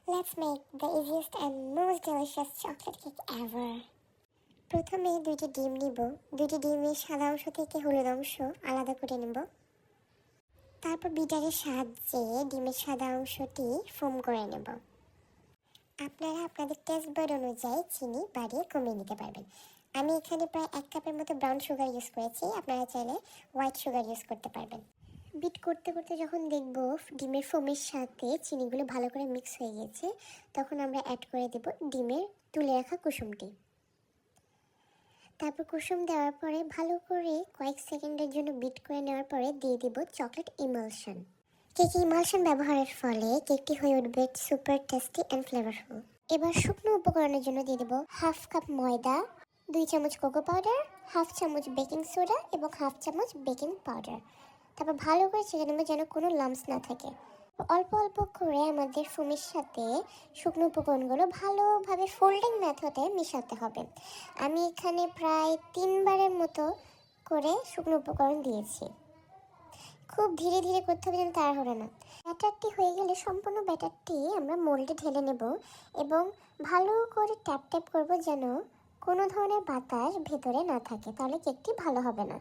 Let's make the easiest and most delicious chocolate cake ever. প্রথমে দুইটি ডিম নিব। দুইটি ডিমের সাদা অংশ থেকে হলুদ অংশ আলাদা করে নেব। তারপর বিটারের সাহায্যে ডিমের সাদা অংশটি ফোম করে নেব। আপনারা আপনাদের টেস্ট বাড অনুযায়ী চিনি বাড়িয়ে কমিয়ে নিতে পারবেন। আমি এখানে প্রায় 1 কাপের মতো ব্রাউন সুগার ইউজ করেছি। আপনারা চাইলে হোয়াইট সুগার ইউজ করতে পারবেন। বিট করতে করতে যখন দেখব ডিমের ফোমের সাথে চিনিগুলো ভালো করে মিক্স হয়ে গেছে, তখন আমরা অ্যাড করে দেব ডিমের তুলে রাখা কুসুমটি। তারপর কুসুম দেওয়ার পরে ভালো করে কয়েক সেকেন্ডের জন্য বিট করে নেওয়ার পরে দিয়ে দেব চকলেট ইমালশন। কেক ইমালশন ব্যবহারের ফলে কেকটি হয়ে উঠবে সুপার টেস্টি অ্যান্ড ফ্লেভারফুল। এবার শুকনো উপকরণের জন্য দিয়ে দেব 1/2 কাপ ময়দা, 2 চামচ কোকো পাউডার, 1/2 চামচ বেকিং সোডা এবং 1/2 চামচ বেকিং পাউডার। তারপর ভালো করে চেখে নেব যেন কোনো লাম্পস না থাকে। অল্প অল্প করে আমাদের ফোমের সাথে শুকনো উপকরণগুলো ভালোভাবে ফোল্ডিং মেথডে মিশাতে হবে। আমি এখানে প্রায় 3 বারের মতো করে শুকনো উপকরণ দিয়েছি। খুব ধীরে ধীরে করতে হবে যেন তাড়াহুড়ো না। ব্যাটারটি হয়ে গেলে সম্পূর্ণ ব্যাটারটি আমরা মোল্ডে ঢেলে নেব এবং ভালো করে ট্যাপ ট্যাপ করব যেন কোনো ধরনের বাতাস ভেতরে না থাকে, তাহলে কেকটি ভালো হবে না।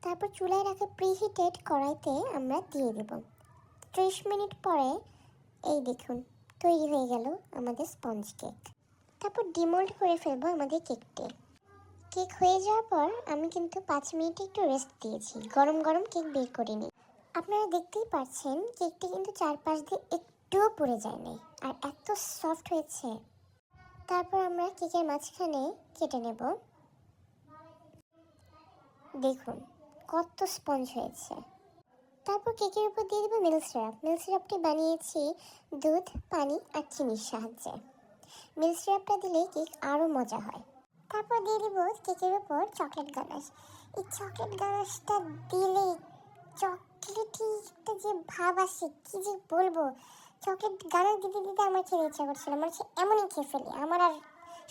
তারপর চুলায় রাখা প্রিহিটেড কড়াইতে আমরা দিয়ে দেব। 30 মিনিট পরে এই দেখুন তৈরি হয়ে গেল আমাদের স্পঞ্জ কেক। তারপর ডিমোল্ড করে ফেলবো আমাদের কেকটি। কেক হয়ে যাওয়ার পর আমি কিন্তু 5 মিনিট একটু রেস্ট দিয়েছি, গরম গরম কেক বের করিনি। আপনারা দেখতেই পাচ্ছেন কেকটি কিন্তু চারপাশ দিয়ে একটুও পুড়ে যায়নি আর এত সফট হয়েছে। তারপর আমরা কেকের মাঝখানে কেটে নেব। দেখুন কত স্পঞ্জ হয়েছে। তারপর কেকের উপর দিয়ে দেবো মিল্ক সিরাপ। মিল্ক সিরাপটি বানিয়েছি দুধ, পানি আর চিনির সাহায্যে। মিল্ক সিরাপটা দিলে কেক আরও মজা হয়। তারপর দিয়ে দেব কেকের উপর চকলেট গানাশ। এই চকলেট গানাশটা দিলে চকলেটি একটা যে ভাব আসে কি যে বলবো। চকলেট গানাশ দিতে দিতে আমার খেতে ইচ্ছা করছিল, আমার হচ্ছে এমনই খেয়ে ফেলি, আমার আর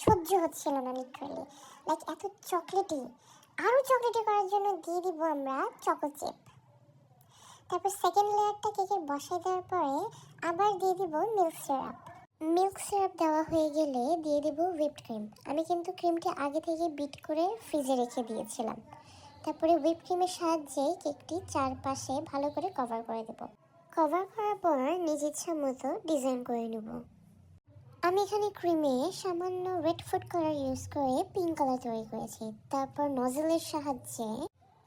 সহ্য হচ্ছিল না লিটারালি, লাইক এত চকলেটি। আরও চকলেটি করার জন্য দিয়ে দিব আমরা চকো চিপ। তারপর সেকেন্ড লেয়ারটা কেকের বসায় দেওয়ার পরে আবার দিয়ে দিব মিল্ক সিরাপ। মিল্ক সিরাপ দেওয়া হয়ে গেলে দিয়ে দেব হুইপড ক্রিম। আমি কিন্তু ক্রিমটি আগে থেকে বিট করে ফ্রিজে রেখে দিয়েছিলাম। তারপরে হুইপ ক্রিমের সাহায্যে কেকটি চারপাশে ভালো করে কভার করে দেব। কভার করার পর নিজ ইচ্ছা মতো ডিজাইন করে নেব। আমি এখানে ক্রিমে সামান্য রেড ফুড কালার ইউজ করে পিঙ্ক কালার তৈরি করেছি। তারপর নজলের সাহায্যে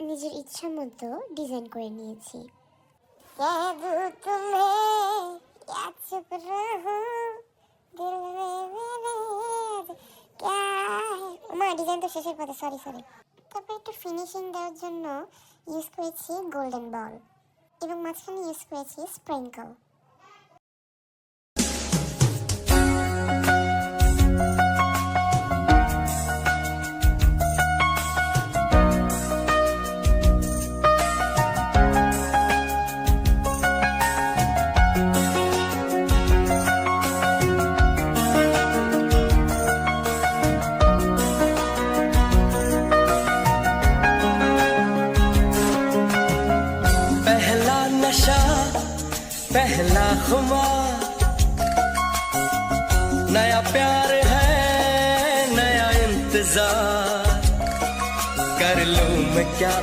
নিজের ইচ্ছা মতো ডিজাইন করে নিয়েছি। ডিজাইন তো শেষের পথে, সরি। তারপর একটু ফিনিশিং দেওয়ার জন্য ইউজ করেছি গোল্ডেন বল এবং মাঝখানে ইউজ করেছি স্প্রিঙ্কল। पहला खुमार, नया प्यार है नया इंतजार, कर लूं मैं क्या।